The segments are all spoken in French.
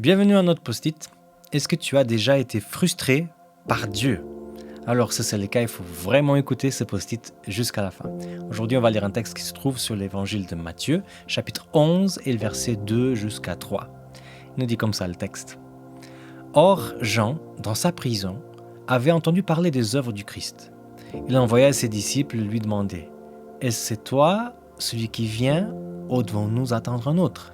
Bienvenue à notre post-it. Est-ce que tu as déjà été frustré par Dieu? Alors, si c'est le cas, il faut vraiment écouter ce post-it jusqu'à la fin. Aujourd'hui, on va lire un texte qui se trouve sur l'évangile de Matthieu, chapitre 11 et le verset 2 jusqu'à 3. Il nous dit comme ça le texte. Or, Jean, dans sa prison, avait entendu parler des œuvres du Christ. Il envoya ses disciples lui demander « Est-ce c'est toi, celui qui vient, ou devons-nous attendre un autre ?»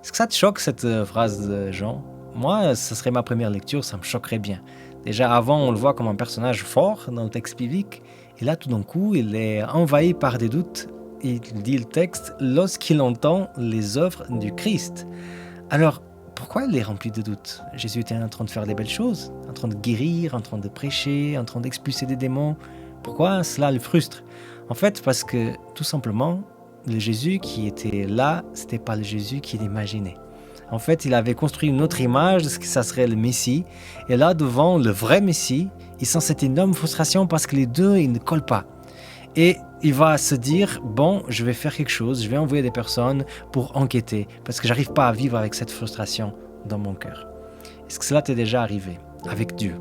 Est-ce que ça te choque cette phrase de Jean? Moi, ce serait ma première lecture, ça me choquerait bien. Déjà avant, on le voit comme un personnage fort dans le texte biblique, et là tout d'un coup, il est envahi par des doutes. Il dit le texte lorsqu'il entend les œuvres du Christ. Alors, pourquoi il est rempli de doutes? Jésus était en train de faire des belles choses, en train de guérir, en train de prêcher, en train d'expulser des démons. Pourquoi cela le frustre? En fait, parce que tout simplement, le Jésus qui était là, c'était pas le Jésus qu'il imaginait. En fait, il avait construit une autre image de ce que ça serait le Messie. Et là, devant le vrai Messie, il sent cette énorme frustration parce que les deux, ils ne collent pas. Et il va se dire, bon, je vais faire quelque chose, je vais envoyer des personnes pour enquêter, parce que j'arrive pas à vivre avec cette frustration dans mon cœur. Est-ce que cela t'est déjà arrivé avec Dieu?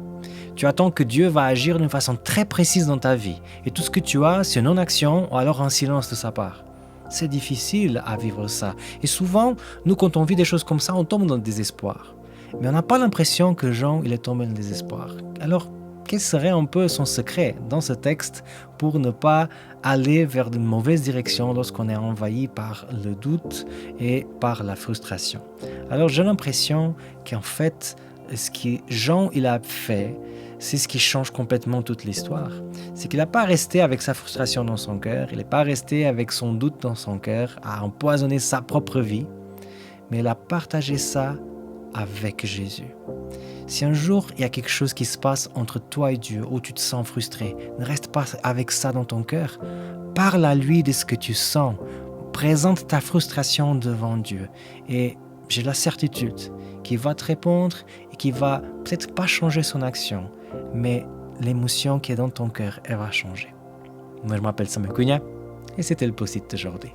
Tu attends que Dieu va agir d'une façon très précise dans ta vie. Et tout ce que tu as, c'est une non-action ou alors un silence de sa part. C'est difficile à vivre ça. Et souvent, nous, quand on vit des choses comme ça, on tombe dans le désespoir. Mais on n'a pas l'impression que Jean, il est tombé dans le désespoir. Alors, quel serait un peu son secret dans ce texte pour ne pas aller vers une mauvaise direction lorsqu'on est envahi par le doute et par la frustration? Alors, j'ai l'impression qu'en fait, ce que Jean il a fait, c'est ce qui change complètement toute l'histoire. C'est qu'il n'a pas resté avec sa frustration dans son cœur, il n'est pas resté avec son doute dans son cœur, à empoisonner sa propre vie, mais il a partagé ça avec Jésus. Si un jour il y a quelque chose qui se passe entre toi et Dieu, où tu te sens frustré, ne reste pas avec ça dans ton cœur. Parle à lui de ce que tu sens. Présente ta frustration devant Dieu. Et j'ai la certitude qu'il va te répondre et qu'il va peut-être pas changer son action, mais l'émotion qui est dans ton cœur, elle va changer. Moi, je m'appelle Samuel Cunha et c'était le post-it d'aujourd'hui.